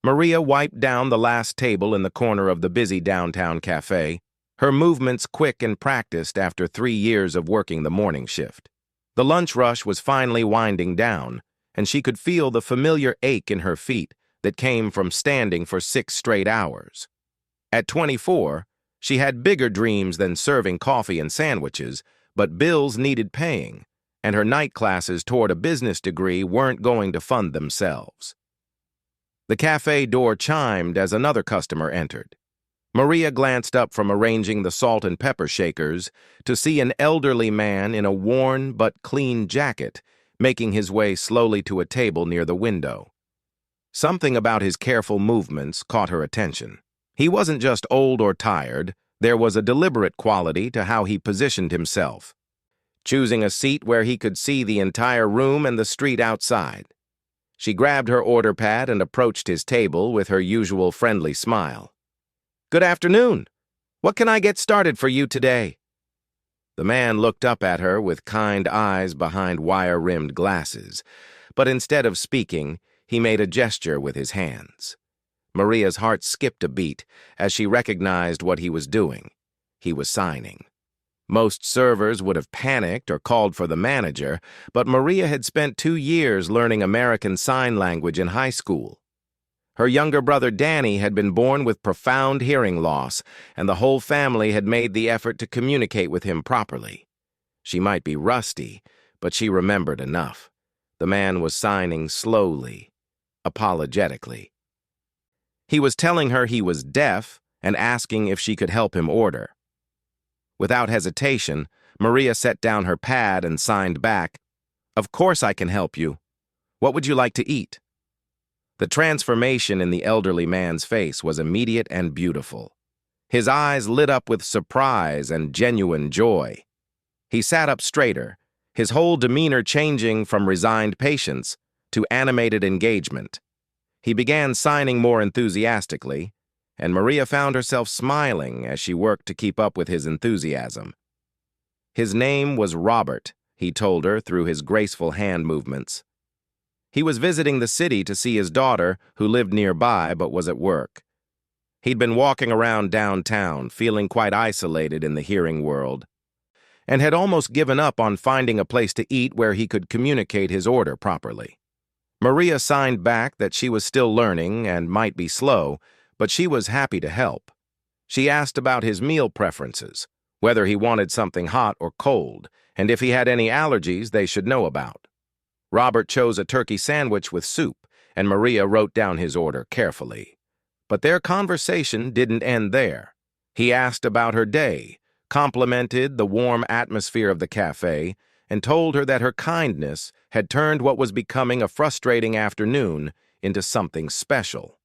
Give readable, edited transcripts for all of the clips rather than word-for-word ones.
Maria wiped down the last table in the corner of the busy downtown cafe, her movements quick and practiced after 3 years of working the morning shift. The lunch rush was finally winding down, and she could feel the familiar ache in her feet that came from standing for 6 straight hours. At 24, she had bigger dreams than serving coffee and sandwiches, but bills needed paying, and her night classes toward a business degree weren't going to fund themselves. The cafe door chimed as another customer entered. Maria glanced up from arranging the salt and pepper shakers to see an elderly man in a worn but clean jacket making his way slowly to a table near the window. Something about his careful movements caught her attention. He wasn't just old or tired, there was a deliberate quality to how he positioned himself, choosing a seat where he could see the entire room and the street outside. She grabbed her order pad and approached his table with her usual friendly smile. "Good afternoon. What can I get started for you today?" The man looked up at her with kind eyes behind wire-rimmed glasses, but instead of speaking, he made a gesture with his hands. Maria's heart skipped a beat as she recognized what he was doing. He was signing. Most servers would have panicked or called for the manager, but Maria had spent 2 years learning American Sign Language in high school. Her younger brother Danny had been born with profound hearing loss, and the whole family had made the effort to communicate with him properly. She might be rusty, but she remembered enough. The man was signing slowly, apologetically. He was telling her he was deaf and asking if she could help him order. Without hesitation, Maria set down her pad and signed back, "Of course I can help you. What would you like to eat?" The transformation in the elderly man's face was immediate and beautiful. His eyes lit up with surprise and genuine joy. He sat up straighter, his whole demeanor changing from resigned patience to animated engagement. He began signing more enthusiastically, and Maria found herself smiling as she worked to keep up with his enthusiasm. His name was Robert, he told her through his graceful hand movements. He was visiting the city to see his daughter, who lived nearby but was at work. He'd been walking around downtown, feeling quite isolated in the hearing world, and had almost given up on finding a place to eat where he could communicate his order properly. Maria signed back that she was still learning and might be slow, but she was happy to help. She asked about his meal preferences, whether he wanted something hot or cold, and if he had any allergies they should know about. Robert chose a turkey sandwich with soup, and Maria wrote down his order carefully. But their conversation didn't end there. He asked about her day, complimented the warm atmosphere of the cafe, and told her that her kindness had turned what was becoming a frustrating afternoon into something special.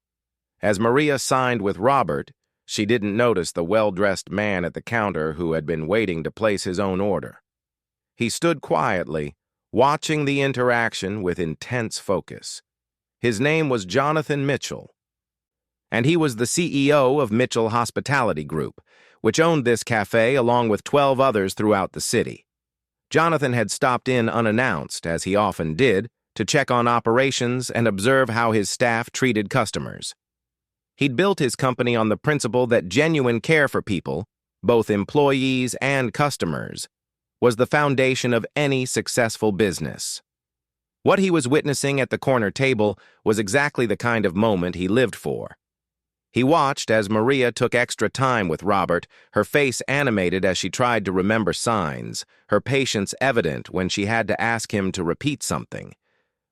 As Maria signed with Robert, she didn't notice the well-dressed man at the counter who had been waiting to place his own order. He stood quietly, watching the interaction with intense focus. His name was Jonathan Mitchell, and he was the CEO of Mitchell Hospitality Group, which owned this cafe along with 12 others throughout the city. Jonathan had stopped in unannounced, as he often did, to check on operations and observe how his staff treated customers. He'd built his company on the principle that genuine care for people, both employees and customers, was the foundation of any successful business. What he was witnessing at the corner table was exactly the kind of moment he lived for. He watched as Maria took extra time with Robert, her face animated as she tried to remember signs, her patience evident when she had to ask him to repeat something.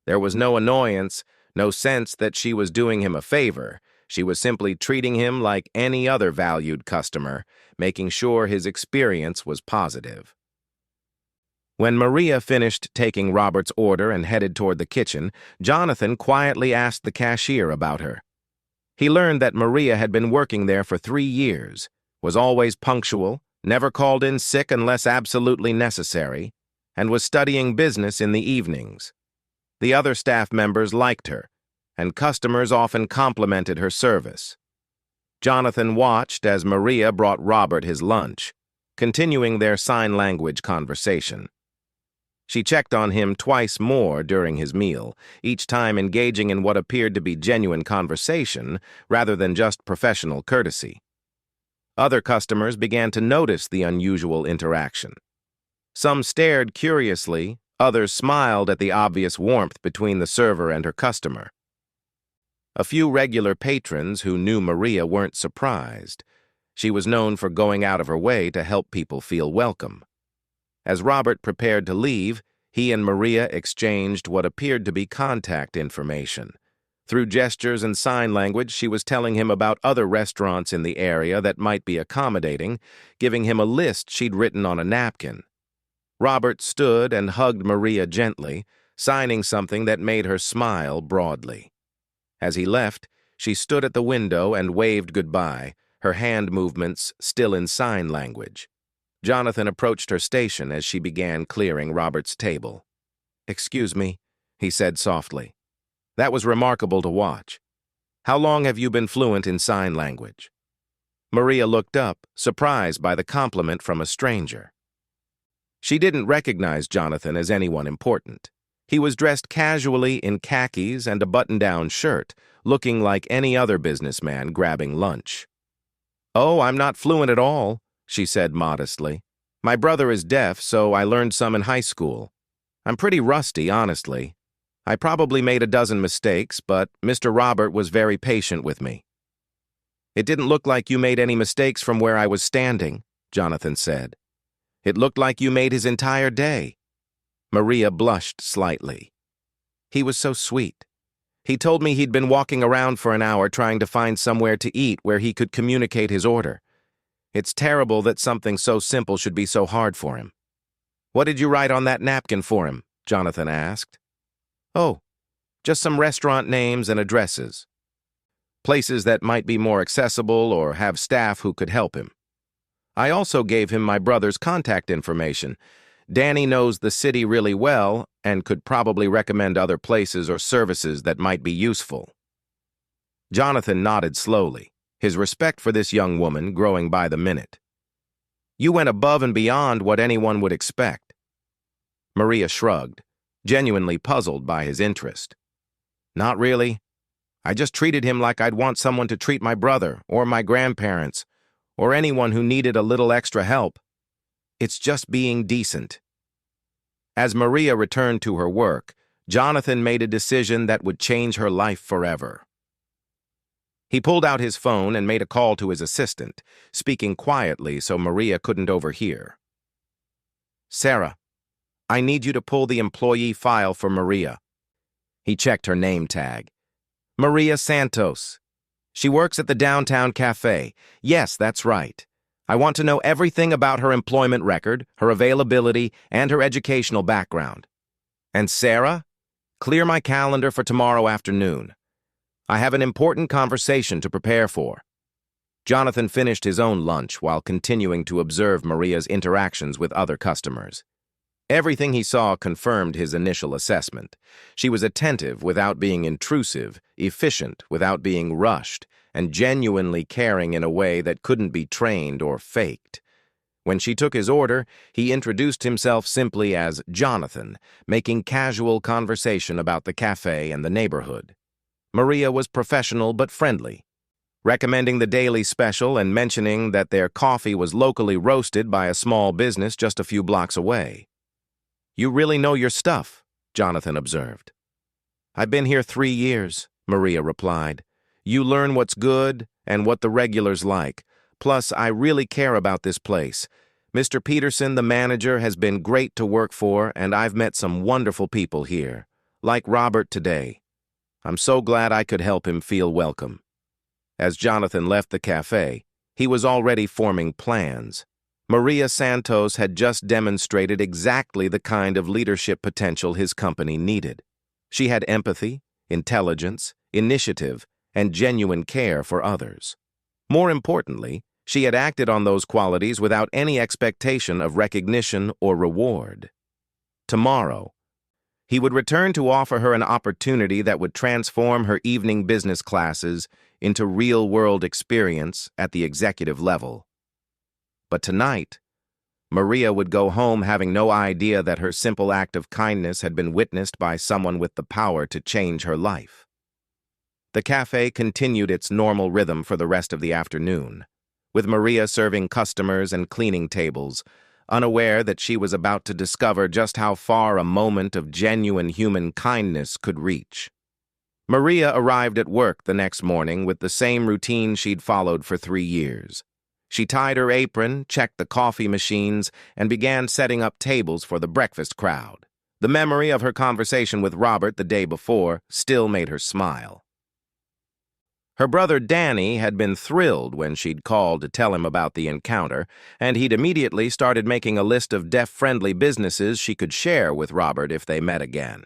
There was no annoyance, no sense that she was doing him a favor. She was simply treating him like any other valued customer, making sure his experience was positive. When Maria finished taking Robert's order and headed toward the kitchen, Jonathan quietly asked the cashier about her. He learned that Maria had been working there for 3 years, was always punctual, never called in sick unless absolutely necessary, and was studying business in the evenings. The other staff members liked her, and customers often complimented her service. Jonathan watched as Maria brought Robert his lunch, continuing their sign language conversation. She checked on him twice more during his meal, each time engaging in what appeared to be genuine conversation rather than just professional courtesy. Other customers began to notice the unusual interaction. Some stared curiously, others smiled at the obvious warmth between the server and her customer. A few regular patrons who knew Maria weren't surprised. She was known for going out of her way to help people feel welcome. As Robert prepared to leave, he and Maria exchanged what appeared to be contact information. Through gestures and sign language, she was telling him about other restaurants in the area that might be accommodating, giving him a list she'd written on a napkin. Robert stood and hugged Maria gently, signing something that made her smile broadly. As he left, she stood at the window and waved goodbye, her hand movements still in sign language. Jonathan approached her station as she began clearing Robert's table. "Excuse me," he said softly. "That was remarkable to watch. How long have you been fluent in sign language?" Maria looked up, surprised by the compliment from a stranger. She didn't recognize Jonathan as anyone important. He was dressed casually in khakis and a button-down shirt, looking like any other businessman grabbing lunch. "Oh, I'm not fluent at all," she said modestly. "My brother is deaf, so I learned some in high school. I'm pretty rusty, honestly. I probably made a dozen mistakes, but Mr. Robert was very patient with me." "It didn't look like you made any mistakes from where I was standing," Jonathan said. "It looked like you made his entire day." Maria blushed slightly. "He was so sweet. He told me he'd been walking around for an hour trying to find somewhere to eat where he could communicate his order. It's terrible that something so simple should be so hard for him." "What did you write on that napkin for him?" Jonathan asked. "Oh, just some restaurant names and addresses. Places that might be more accessible or have staff who could help him. I also gave him my brother's contact information. Danny knows the city really well and could probably recommend other places or services that might be useful." Jonathan nodded slowly, his respect for this young woman growing by the minute. "You went above and beyond what anyone would expect." Maria shrugged, genuinely puzzled by his interest. "Not really. I just treated him like I'd want someone to treat my brother or my grandparents or anyone who needed a little extra help. It's just being decent." As Maria returned to her work, Jonathan made a decision that would change her life forever. He pulled out his phone and made a call to his assistant, speaking quietly so Maria couldn't overhear. "Sarah, I need you to pull the employee file for Maria." He checked her name tag. "Maria Santos. She works at the downtown cafe. Yes, that's right. I want to know everything about her employment record, her availability, and her educational background. And Sarah, clear my calendar for tomorrow afternoon. I have an important conversation to prepare for." Jonathan finished his own lunch while continuing to observe Maria's interactions with other customers. Everything he saw confirmed his initial assessment. She was attentive without being intrusive, efficient without being rushed, and genuinely caring in a way that couldn't be trained or faked. When she took his order, he introduced himself simply as Jonathan, making casual conversation about the cafe and the neighborhood. Maria was professional but friendly, recommending the daily special and mentioning that their coffee was locally roasted by a small business just a few blocks away. "You really know your stuff," Jonathan observed. "I've been here 3 years," Maria replied. "You learn what's good and what the regulars like. Plus, I really care about this place. Mr. Peterson, the manager, has been great to work for, and I've met some wonderful people here, like Robert today. I'm so glad I could help him feel welcome." As Jonathan left the cafe, he was already forming plans. Maria Santos had just demonstrated exactly the kind of leadership potential his company needed. She had empathy, intelligence, initiative, and genuine care for others. More importantly, she had acted on those qualities without any expectation of recognition or reward. Tomorrow, he would return to offer her an opportunity that would transform her evening business classes into real-world experience at the executive level. But tonight, Maria would go home having no idea that her simple act of kindness had been witnessed by someone with the power to change her life. The cafe continued its normal rhythm for the rest of the afternoon, with Maria serving customers and cleaning tables, unaware that she was about to discover just how far a moment of genuine human kindness could reach. Maria arrived at work the next morning with the same routine she'd followed for 3 years. She tied her apron, checked the coffee machines, and began setting up tables for the breakfast crowd. The memory of her conversation with Robert the day before still made her smile. Her brother Danny had been thrilled when she'd called to tell him about the encounter, and he'd immediately started making a list of deaf-friendly businesses she could share with Robert if they met again.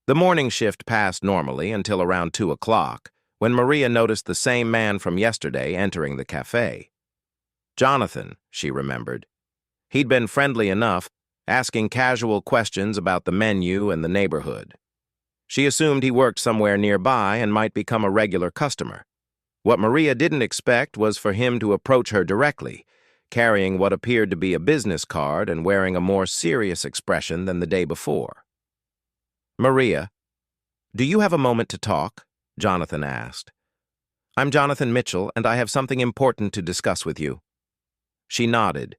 The morning shift passed normally until around 2 o'clock, when Maria noticed the same man from yesterday entering the cafe. Jonathan, she remembered. He'd been friendly enough, asking casual questions about the menu and the neighborhood. She assumed he worked somewhere nearby and might become a regular customer. What Maria didn't expect was for him to approach her directly, carrying what appeared to be a business card and wearing a more serious expression than the day before. "Maria, do you have a moment to talk?" Jonathan asked. "I'm Jonathan Mitchell, and I have something important to discuss with you." She nodded,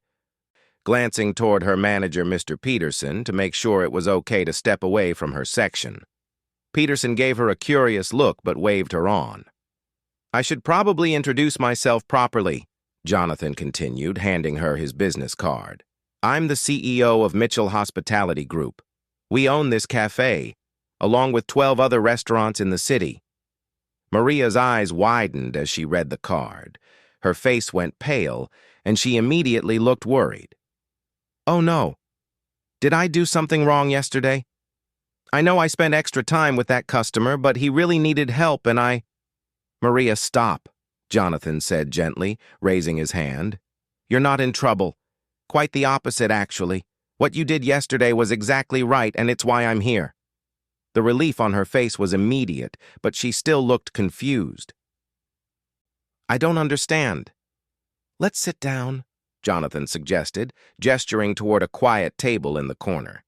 glancing toward her manager, Mr. Peterson, to make sure it was okay to step away from her section. Peterson gave her a curious look but waved her on. "I should probably introduce myself properly," Jonathan continued, handing her his business card. "I'm the CEO of Mitchell Hospitality Group. We own this cafe, along with 12 other restaurants in the city." Maria's eyes widened as she read the card. Her face went pale, and she immediately looked worried. "Oh no. Did I do something wrong yesterday? I know I spent extra time with that customer, but he really needed help and I—" "Maria, stop," Jonathan said gently, raising his hand. "You're not in trouble. Quite the opposite, actually. What you did yesterday was exactly right, and it's why I'm here." The relief on her face was immediate, but she still looked confused. "I don't understand." "Let's sit down," Jonathan suggested, gesturing toward a quiet table in the corner.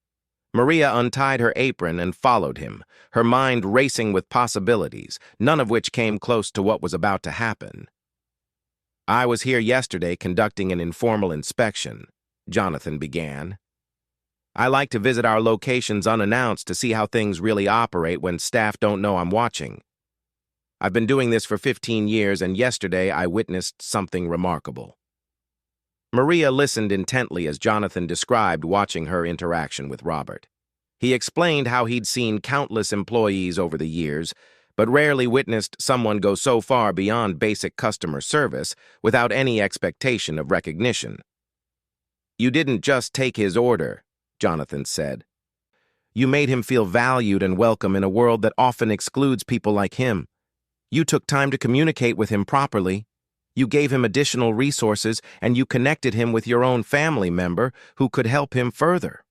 Maria untied her apron and followed him, her mind racing with possibilities, none of which came close to what was about to happen. "I was here yesterday conducting an informal inspection," Jonathan began. "I like to visit our locations unannounced to see how things really operate when staff don't know I'm watching. I've been doing this for 15 years, and yesterday I witnessed something remarkable." Maria listened intently as Jonathan described watching her interaction with Robert. He explained how he'd seen countless employees over the years, but rarely witnessed someone go so far beyond basic customer service without any expectation of recognition. "You didn't just take his order," Jonathan said. "You made him feel valued and welcome in a world that often excludes people like him. You took time to communicate with him properly. You gave him additional resources, and you connected him with your own family member who could help him further.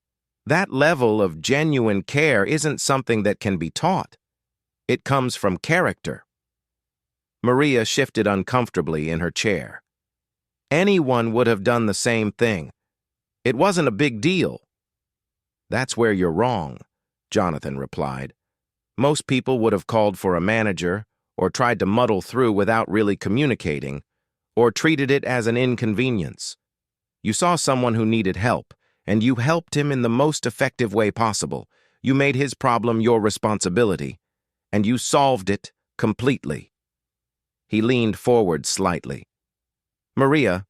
That level of genuine care isn't something that can be taught. It comes from character." Maria shifted uncomfortably in her chair. "Anyone would have done the same thing. It wasn't a big deal." "That's where you're wrong," Jonathan replied. "Most people would have called for a manager, or tried to muddle through without really communicating, or treated it as an inconvenience. You saw someone who needed help, and you helped him in the most effective way possible. You made his problem your responsibility, and you solved it completely." He leaned forward slightly. "Maria,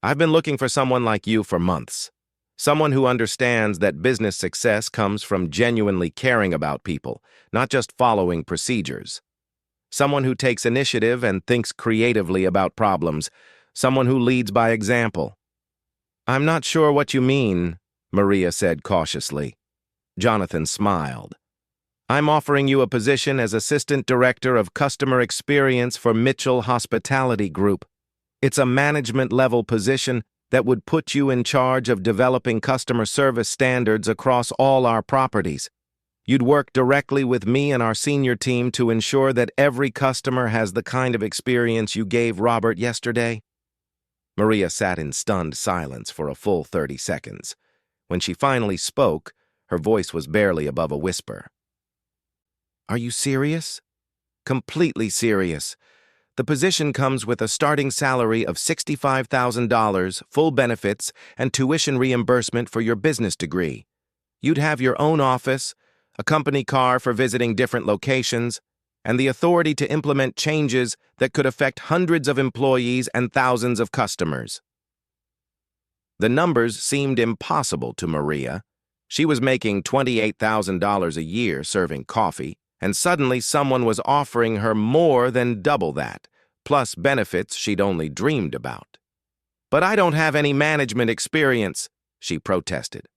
I've been looking for someone like you for months. Someone who understands that business success comes from genuinely caring about people, not just following procedures. Someone who takes initiative and thinks creatively about problems. Someone who leads by example." "I'm not sure what you mean," Maria said cautiously. Jonathan smiled. "I'm offering you a position as Assistant Director of Customer Experience for Mitchell Hospitality Group. It's a management-level position that would put you in charge of developing customer service standards across all our properties. You'd work directly with me and our senior team to ensure that every customer has the kind of experience you gave Robert yesterday." Maria sat in stunned silence for a full 30 seconds. When she finally spoke, her voice was barely above a whisper. "Are you serious?" "Completely serious. The position comes with a starting salary of $65,000, full benefits, and tuition reimbursement for your business degree. You'd have your own office, a company car for visiting different locations, and the authority to implement changes that could affect hundreds of employees and thousands of customers." The numbers seemed impossible to Maria. She was making $28,000 a year serving coffee, and suddenly someone was offering her more than double that, plus benefits she'd only dreamed about. "But I don't have any management experience," she protested.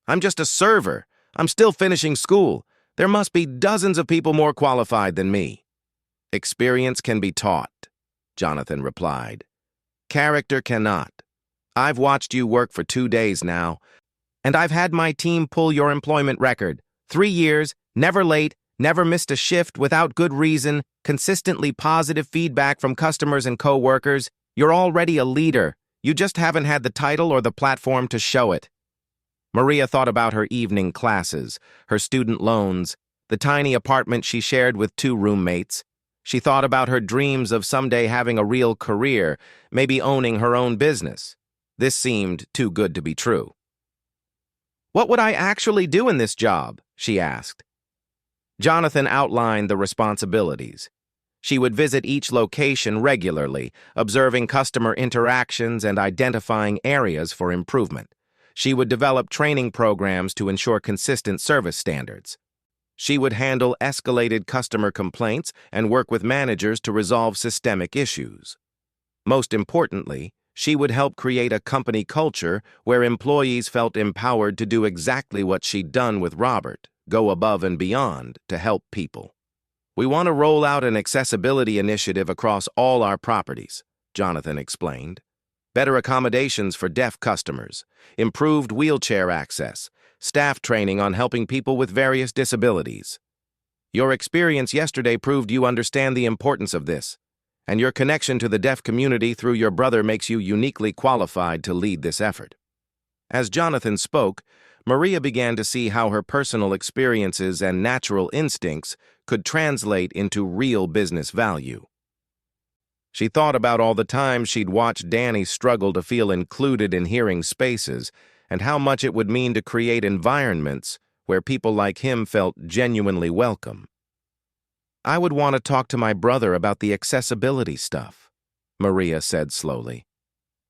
"I'm just a server. I'm still finishing school. There must be dozens of people more qualified than me." "Experience can be taught," Jonathan replied. "Character cannot. I've watched you work for 2 days now, and I've had my team pull your employment record. 3 years, never late, never missed a shift without good reason, consistently positive feedback from customers and co-workers. You're already a leader. You just haven't had the title or the platform to show it." Maria thought about her evening classes, her student loans, the tiny apartment she shared with 2 roommates. She thought about her dreams of someday having a real career, maybe owning her own business. This seemed too good to be true. "What would I actually do in this job?" she asked. Jonathan outlined the responsibilities. She would visit each location regularly, observing customer interactions and identifying areas for improvement. She would develop training programs to ensure consistent service standards. She would handle escalated customer complaints and work with managers to resolve systemic issues. Most importantly, she would help create a company culture where employees felt empowered to do exactly what she'd done with Robert, go above and beyond to help people. "We want to roll out an accessibility initiative across all our properties," Jonathan explained. "Better accommodations for deaf customers, improved wheelchair access, staff training on helping people with various disabilities. Your experience yesterday proved you understand the importance of this, and your connection to the deaf community through your brother makes you uniquely qualified to lead this effort." As Jonathan spoke, Maria began to see how her personal experiences and natural instincts could translate into real business value. She thought about all the times she'd watched Danny struggle to feel included in hearing spaces and how much it would mean to create environments where people like him felt genuinely welcome. "I would want to talk to my brother about the accessibility stuff," Maria said slowly,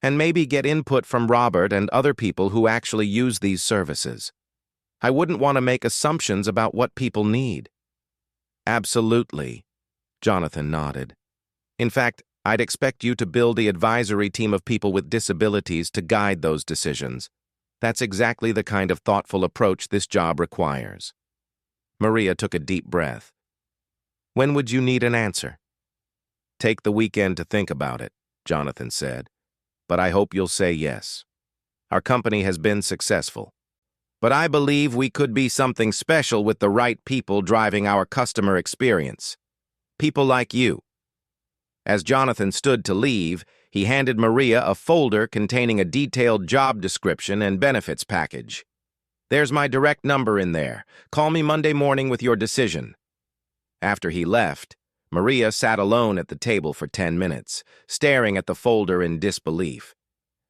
"and maybe get input from Robert and other people who actually use these services. I wouldn't want to make assumptions about what people need." "Absolutely," Jonathan nodded. "In fact, I'd expect you to build the advisory team of people with disabilities to guide those decisions. That's exactly the kind of thoughtful approach this job requires." Maria took a deep breath. "When would you need an answer?" "Take the weekend to think about it," Jonathan said. "But I hope you'll say yes. Our company has been successful. But I believe we could be something special with the right people driving our customer experience. People like you." As Jonathan stood to leave, he handed Maria a folder containing a detailed job description and benefits package. "There's my direct number in there. Call me Monday morning with your decision." After he left, Maria sat alone at the table for 10 minutes, staring at the folder in disbelief.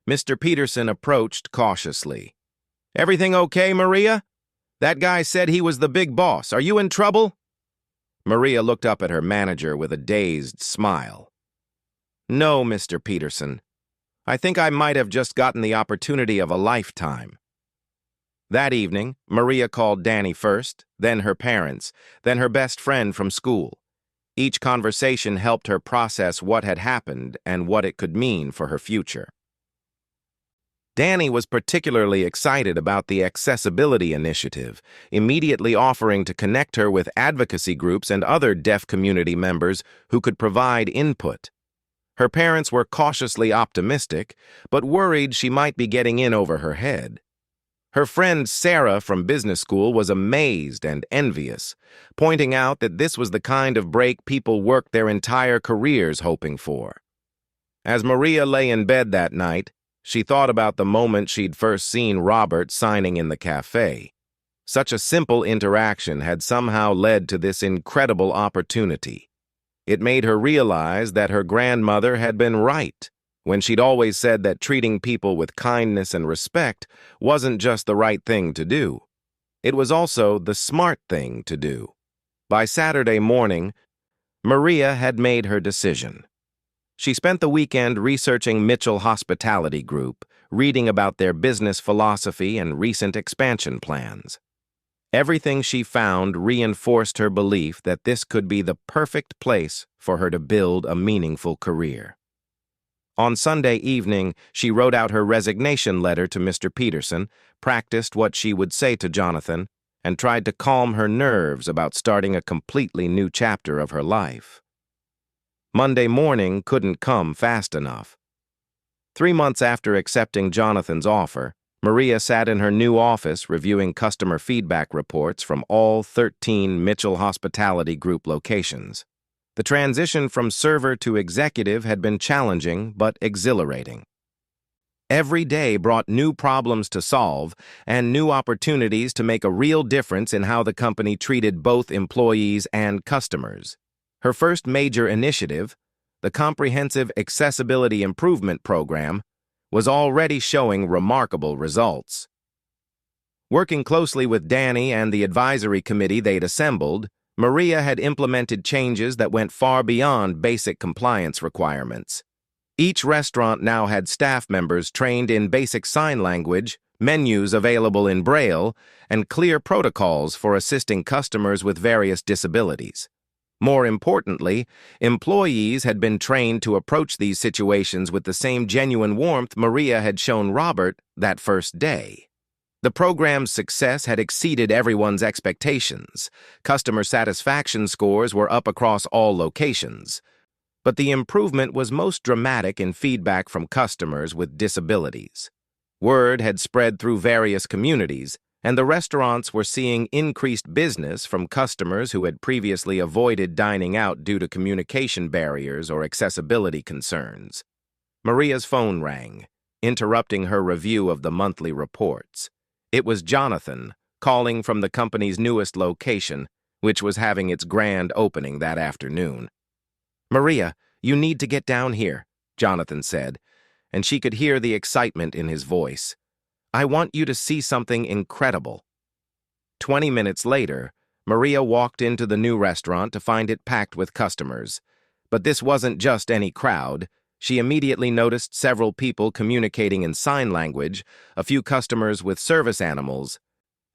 Mr. Peterson approached cautiously. "Everything okay, Maria? That guy said he was the big boss. Are you in trouble?" Maria looked up at her manager with a dazed smile. "No, Mr. Peterson. I think I might have just gotten the opportunity of a lifetime." That evening, Maria called Danny first, then her parents, then her best friend from school. Each conversation helped her process what had happened and what it could mean for her future. Danny was particularly excited about the accessibility initiative, immediately offering to connect her with advocacy groups and other deaf community members who could provide input. Her parents were cautiously optimistic, but worried she might be getting in over her head. Her friend Sarah from business school was amazed and envious, pointing out that this was the kind of break people worked their entire careers hoping for. As Maria lay in bed that night, she thought about the moment she'd first seen Robert signing in the cafe. Such a simple interaction had somehow led to this incredible opportunity. It made her realize that her grandmother had been right when she'd always said that treating people with kindness and respect wasn't just the right thing to do. It was also the smart thing to do. By Saturday morning, Maria had made her decision. She spent the weekend researching Mitchell Hospitality Group, reading about their business philosophy and recent expansion plans. Everything she found reinforced her belief that this could be the perfect place for her to build a meaningful career. On Sunday evening, she wrote out her resignation letter to Mr. Peterson, practiced what she would say to Jonathan, and tried to calm her nerves about starting a completely new chapter of her life. Monday morning couldn't come fast enough. 3 months after accepting Jonathan's offer, Maria sat in her new office reviewing customer feedback reports from all 13 Mitchell Hospitality Group locations. The transition from server to executive had been challenging but exhilarating. Every day brought new problems to solve and new opportunities to make a real difference in how the company treated both employees and customers. Her first major initiative, the Comprehensive Accessibility Improvement Program, was already showing remarkable results. Working closely with Danny and the advisory committee they'd assembled, Maria had implemented changes that went far beyond basic compliance requirements. Each restaurant now had staff members trained in basic sign language, menus available in Braille, and clear protocols for assisting customers with various disabilities. More importantly, employees had been trained to approach these situations with the same genuine warmth Maria had shown Robert that first day. The program's success had exceeded everyone's expectations. Customer satisfaction scores were up across all locations. But the improvement was most dramatic in feedback from customers with disabilities. Word had spread through various communities, and the restaurants were seeing increased business from customers who had previously avoided dining out due to communication barriers or accessibility concerns. Maria's phone rang, interrupting her review of the monthly reports. It was Jonathan, calling from the company's newest location, which was having its grand opening that afternoon. "Maria, you need to get down here," Jonathan said, and she could hear the excitement in his voice. "I want you to see something incredible." 20 minutes later, Maria walked into the new restaurant to find it packed with customers. But this wasn't just any crowd. She immediately noticed several people communicating in sign language, a few customers with service animals,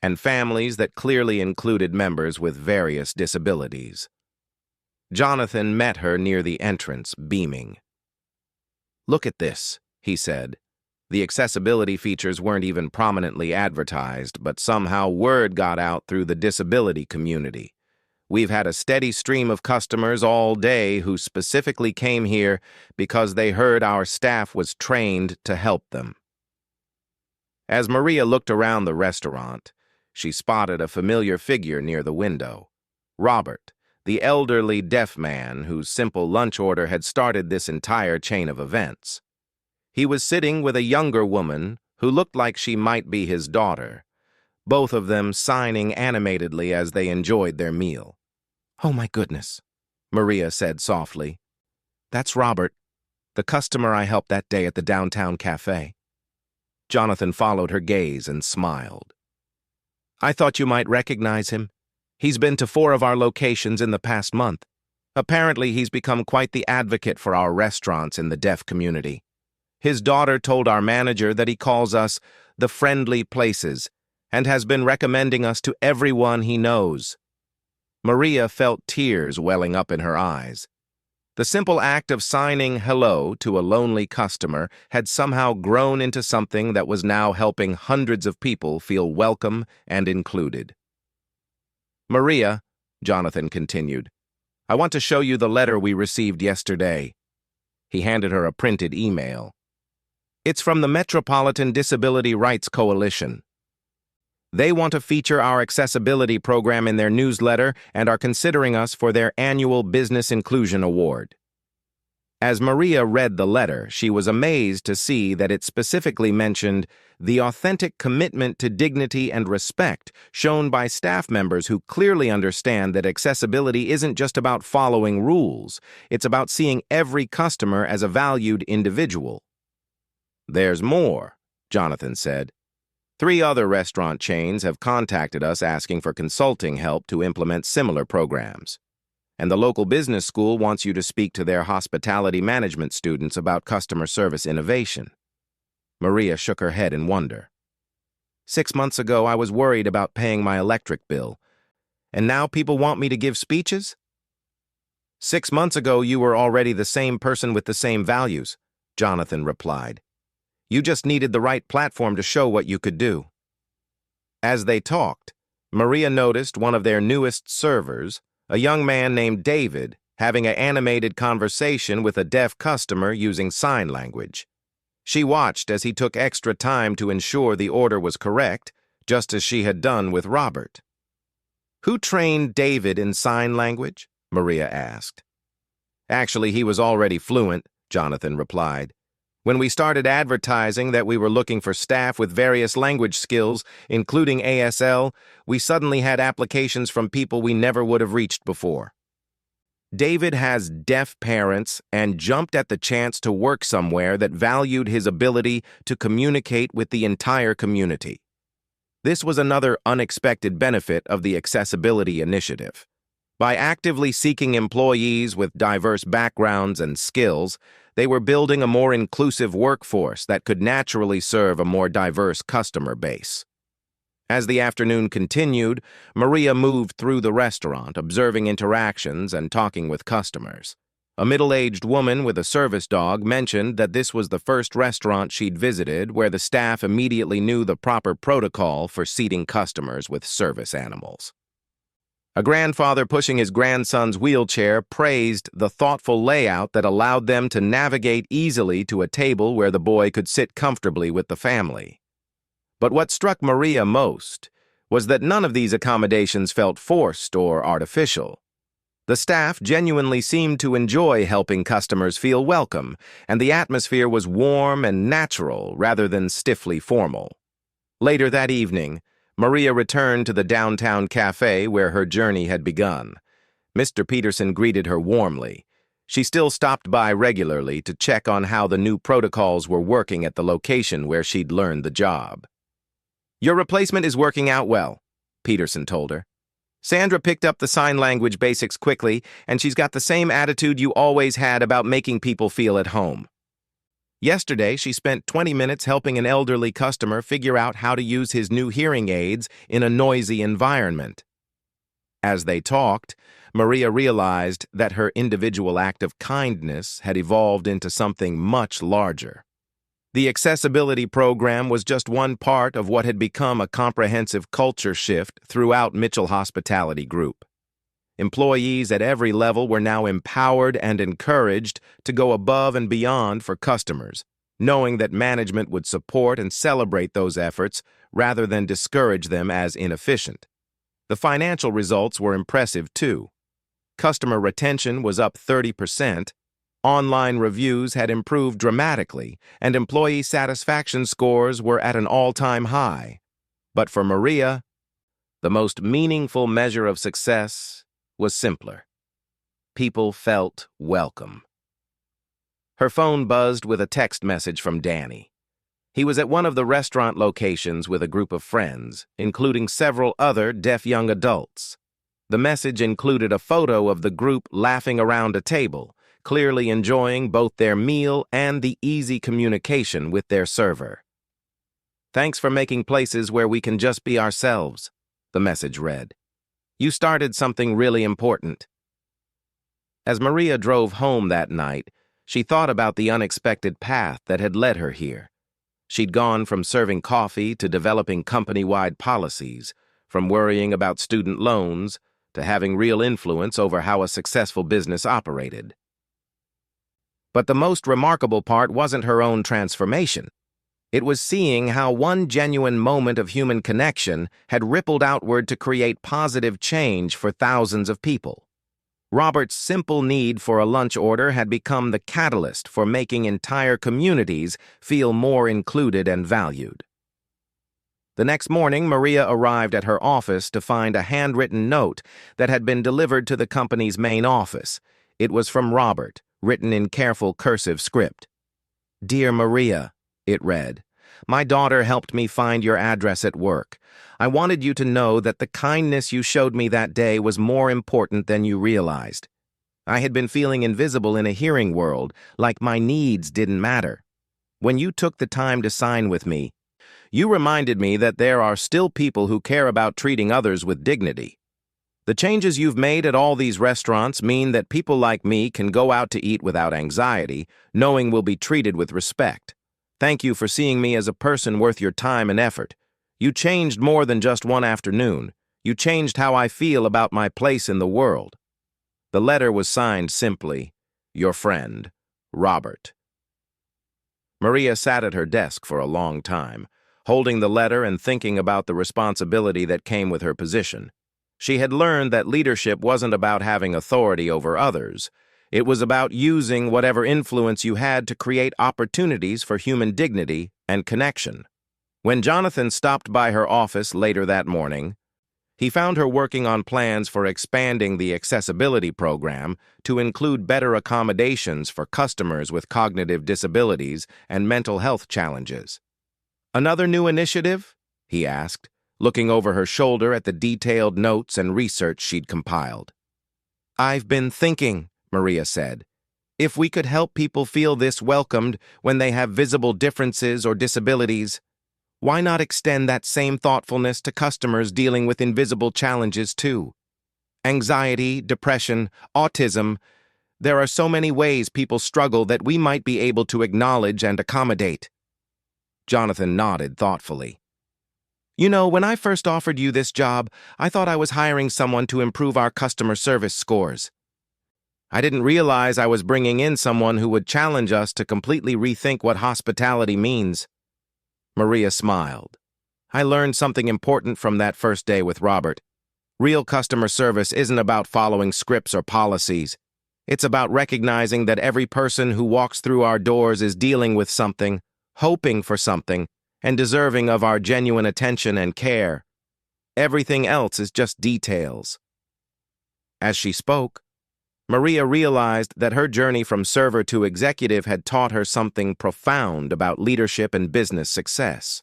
and families that clearly included members with various disabilities. Jonathan met her near the entrance, beaming. "Look at this," he said. The accessibility features weren't even prominently advertised, but somehow word got out through the disability community. We've had a steady stream of customers all day who specifically came here because they heard our staff was trained to help them. As Maria looked around the restaurant, she spotted a familiar figure near the window. Robert, the elderly deaf man whose simple lunch order had started this entire chain of events. He was sitting with a younger woman who looked like she might be his daughter, both of them signing animatedly as they enjoyed their meal. "Oh my goodness," Maria said softly. "That's Robert, the customer I helped that day at the downtown cafe." Jonathan followed her gaze and smiled. "I thought you might recognize him. He's been to 4 of our locations in the past month. Apparently he's become quite the advocate for our restaurants in the deaf community. His daughter told our manager that he calls us the friendly places and has been recommending us to everyone he knows." Maria felt tears welling up in her eyes. The simple act of signing hello to a lonely customer had somehow grown into something that was now helping hundreds of people feel welcome and included. "Maria," Jonathan continued, "I want to show you the letter we received yesterday." He handed her a printed email. "It's from the Metropolitan Disability Rights Coalition. They want to feature our accessibility program in their newsletter and are considering us for their annual Business Inclusion Award." As Maria read the letter, she was amazed to see that it specifically mentioned the authentic commitment to dignity and respect shown by staff members who clearly understand that accessibility isn't just about following rules, it's about seeing every customer as a valued individual. "There's more," Jonathan said. "3 other restaurant chains have contacted us asking for consulting help to implement similar programs. And the local business school wants you to speak to their hospitality management students about customer service innovation." Maria shook her head in wonder. "6 months ago, I was worried about paying my electric bill, and now people want me to give speeches?" "6 months ago, you were already the same person with the same values," Jonathan replied. "You just needed the right platform to show what you could do." As they talked, Maria noticed one of their newest servers, a young man named David, having an animated conversation with a deaf customer using sign language. She watched as he took extra time to ensure the order was correct, just as she had done with Robert. "Who trained David in sign language?" Maria asked. "Actually, he was already fluent," Jonathan replied. "When we started advertising that we were looking for staff with various language skills, including ASL, we suddenly had applications from people we never would have reached before." David has deaf parents and jumped at the chance to work somewhere that valued his ability to communicate with the entire community. This was another unexpected benefit of the Accessibility Initiative. By actively seeking employees with diverse backgrounds and skills, they were building a more inclusive workforce that could naturally serve a more diverse customer base. As the afternoon continued, Maria moved through the restaurant, observing interactions and talking with customers. A middle-aged woman with a service dog mentioned that this was the first restaurant she'd visited where the staff immediately knew the proper protocol for seating customers with service animals. A grandfather pushing his grandson's wheelchair praised the thoughtful layout that allowed them to navigate easily to a table where the boy could sit comfortably with the family. But what struck Maria most was that none of these accommodations felt forced or artificial. The staff genuinely seemed to enjoy helping customers feel welcome, and the atmosphere was warm and natural rather than stiffly formal. Later that evening, Maria returned to the downtown cafe where her journey had begun. Mr. Peterson greeted her warmly. She still stopped by regularly to check on how the new protocols were working at the location where she'd learned the job. "Your replacement is working out well," Peterson told her. "Sandra picked up the sign language basics quickly, and she's got the same attitude you always had about making people feel at home. Yesterday, she spent 20 minutes helping an elderly customer figure out how to use his new hearing aids in a noisy environment." As they talked, Maria realized that her individual act of kindness had evolved into something much larger. The accessibility program was just one part of what had become a comprehensive culture shift throughout Mitchell Hospitality Group. Employees at every level were now empowered and encouraged to go above and beyond for customers, knowing that management would support and celebrate those efforts rather than discourage them as inefficient. The financial results were impressive, too. Customer retention was up 30%, online reviews had improved dramatically, and employee satisfaction scores were at an all-time high. But for Maria, the most meaningful measure of success was simpler. People felt welcome. Her phone buzzed with a text message from Danny. He was at one of the restaurant locations with a group of friends, including several other deaf young adults. The message included a photo of the group laughing around a table, clearly enjoying both their meal and the easy communication with their server. "Thanks for making places where we can just be ourselves," the message read. "You started something really important." As Maria drove home that night, she thought about the unexpected path that had led her here. She'd gone from serving coffee to developing company-wide policies, from worrying about student loans to having real influence over how a successful business operated. But the most remarkable part wasn't her own transformation. It was seeing how one genuine moment of human connection had rippled outward to create positive change for thousands of people. Robert's simple need for a lunch order had become the catalyst for making entire communities feel more included and valued. The next morning, Maria arrived at her office to find a handwritten note that had been delivered to the company's main office. It was from Robert, written in careful cursive script. "Dear Maria," it read, "my daughter helped me find your address at work. I wanted you to know that the kindness you showed me that day was more important than you realized. I had been feeling invisible in a hearing world, like my needs didn't matter. When you took the time to sign with me, you reminded me that there are still people who care about treating others with dignity. The changes you've made at all these restaurants mean that people like me can go out to eat without anxiety, knowing we'll be treated with respect. Thank you for seeing me as a person worth your time and effort. You changed more than just one afternoon. You changed how I feel about my place in the world." The letter was signed simply, "Your friend, Robert." Maria sat at her desk for a long time, holding the letter and thinking about the responsibility that came with her position. She had learned that leadership wasn't about having authority over others. It was about using whatever influence you had to create opportunities for human dignity and connection. When Jonathan stopped by her office later that morning, he found her working on plans for expanding the accessibility program to include better accommodations for customers with cognitive disabilities and mental health challenges. "Another new initiative?" he asked, looking over her shoulder at the detailed notes and research she'd compiled. "I've been thinking," Maria said, "if we could help people feel this welcomed when they have visible differences or disabilities, why not extend that same thoughtfulness to customers dealing with invisible challenges too? Anxiety, depression, autism, there are so many ways people struggle that we might be able to acknowledge and accommodate." Jonathan nodded thoughtfully. "You know, when I first offered you this job, I thought I was hiring someone to improve our customer service scores. I didn't realize I was bringing in someone who would challenge us to completely rethink what hospitality means." Maria smiled. "I learned something important from that first day with Robert. Real customer service isn't about following scripts or policies. It's about recognizing that every person who walks through our doors is dealing with something, hoping for something, and deserving of our genuine attention and care. Everything else is just details." As she spoke, Maria realized that her journey from server to executive had taught her something profound about leadership and business success.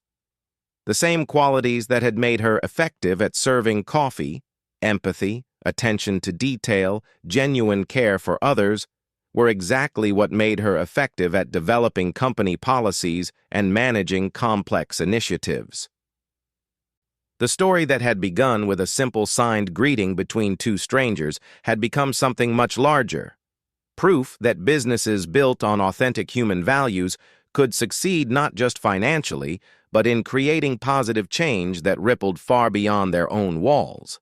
The same qualities that had made her effective at serving coffee, empathy, attention to detail, genuine care for others, were exactly what made her effective at developing company policies and managing complex initiatives. The story that had begun with a simple signed greeting between two strangers had become something much larger. Proof that businesses built on authentic human values could succeed not just financially, but in creating positive change that rippled far beyond their own walls.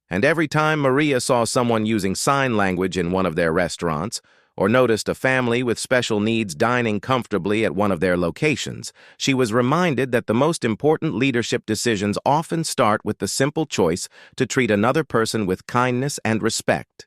And every time Maria saw someone using sign language in one of their restaurants, or noticed a family with special needs dining comfortably at one of their locations, she was reminded that the most important leadership decisions often start with the simple choice to treat another person with kindness and respect.